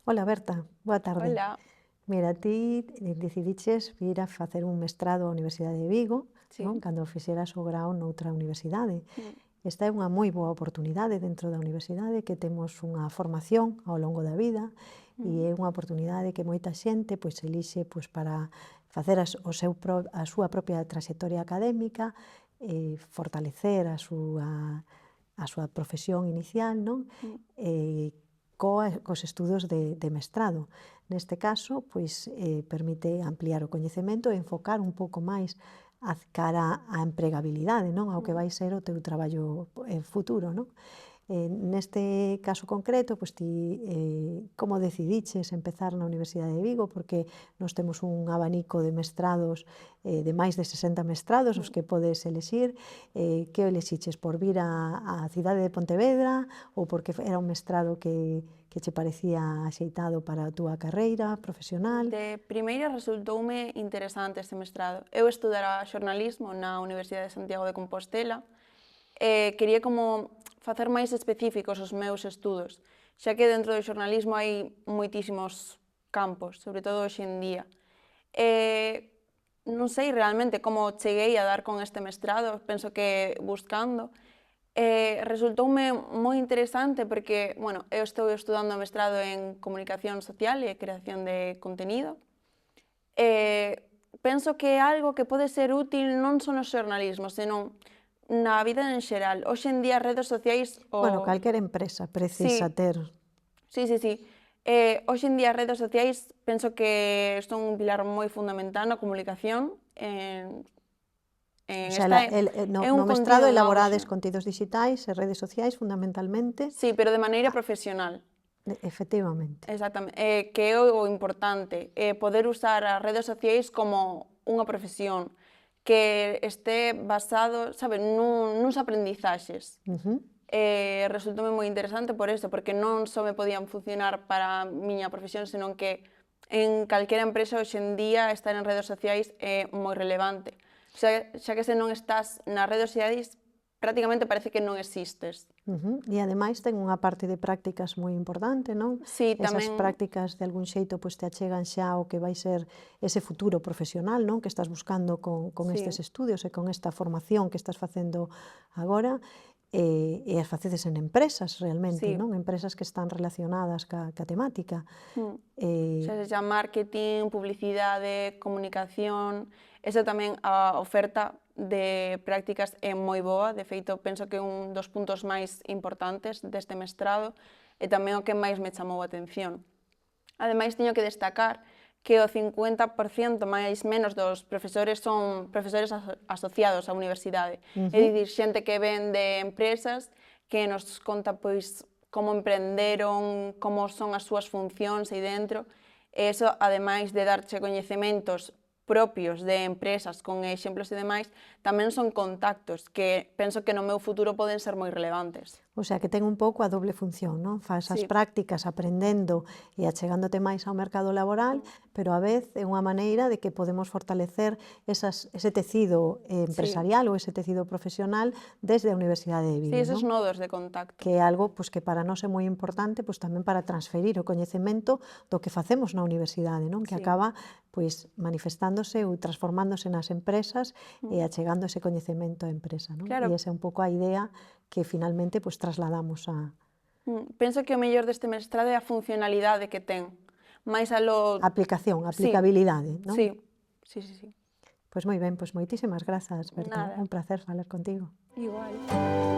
Hola Berta, boa tarde. Hola, Mira, ti decidiches vir a facer un mestrado á Universidade de Vigo, non? sí. Cando fixeras o grao noutra universidade. Mm, Esta é unha moi boa oportunidade dentro da universidade, que temos unha formación ao longo da vida mm, e é unha oportunidade que moita xente pois elixe pois para facer a súa propia traxectoria académica, fortalecer a súa profesión inicial, non? mm, Cos estudos de mestrado. Neste caso, pois, permite ampliar o coñecemento e enfocar un pouco máis cara á empregabilidade, non? Ao que mm. vai ser o teu traballo futuro, non? Neste caso concreto, pois ti como decidiches empezar na Universidade de Vigo, porque nós temos un abanico de mestrados, de máis de 60 mestrados os que podes elixir. Que o elixiches por vir á cidade de Pontevedra ou porque era un mestrado que che parecía axeitado para a túa carreira profesional? De primeira resultoume interesante este mestrado. Eu estudara xornalismo na Universidade de Santiago de Compostela e quería como facer máis específicos os meus estudos, xa que dentro do xornalismo hai moitísimos campos, sobre todo hoxe en día. E non sei realmente como cheguei a dar con este mestrado, penso que buscando. Resultoume moi interesante porque, bueno, eu estou estudando mestrado en comunicación social e creación de contenido. Penso que é algo que pode ser útil non só no xornalismo, senón na vida en xeral. Hoxe en día as redes sociais Bueno, calquera empresa precisa Sí, ter. sí. Hoxe en día as redes sociais penso que son un pilar moi fundamental na comunicación, O en sea, esta é no un mestrado contido de elaborades auxe. contidos dixitais e redes sociais fundamentalmente. Sí, pero de maneira profesional. Efectivamente. Exactamente, que é o importante, poder usar as redes sociais como unha profesión, que este basado, sabe, nuns aprendizaxes. Ujú. Resultoume moi interesante por isto, porque non só me podían funcionar para a miña profesión, senón que en calquera empresa hoxe en día estar en redes sociais é moi relevante. Xa que se non estás nas redes sociais, prácticamente parece que non existes. E ademais ten unha parte de prácticas moi importante, non? Sí, Esas tamén, prácticas de algún xeito pois te achegan xa ao que vai ser ese futuro profesional, non? Que estás buscando con estes sí, estudios e con esta formación que estás facendo agora, e as facedes en empresas realmente, sí. non? Empresas que están relacionadas ca temática. Xa Eh, sexa marketing, publicidade, comunicación, esa tamén a oferta de prácticas é moi boa, de feito penso que é un dos puntos máis importantes deste mestrado e tamén o que máis me chamou a atención. Ademais, teño que destacar que o 50% máis menos dos profesores son profesores asociados á universidade. É ujú. dicir, xente que ven de empresas que nos conta pois como emprenderon, como son as súas funcións aí dentro. E iso, ademais de darche coñecementos propios de empresas con exemplos e demais, tamén son contactos que penso que no meu futuro poden ser moi relevantes. O sea, que ten un pouco a doble función, non? Fas as Sí. prácticas aprendendo e achegándote máis ao mercado laboral, pero a vez é unha maneira de que podemos fortalecer ese tecido Sí, empresarial ou ese tecido profesional desde a Universidade de sí, Vigo, esos non? nodos de contacto. Que é algo pois, que para nós é moi importante pois, tamén para transferir o coñecemento do que facemos na universidade, non? Que Sí. acaba pois, manifestándose ou transformándose nas empresas e achegando ese coñecemento á empresa. Non? E Claro, esa é un pouco a idea que finalmente pois, trasladamos a penso que o mellor deste mestrado é a funcionalidade que ten. Máis aplicación, a Sí, aplicabilidade. Non? sí. Pois moi ben, pois moitísimas grazas, Berta. Nada, Un placer falar contigo. igual.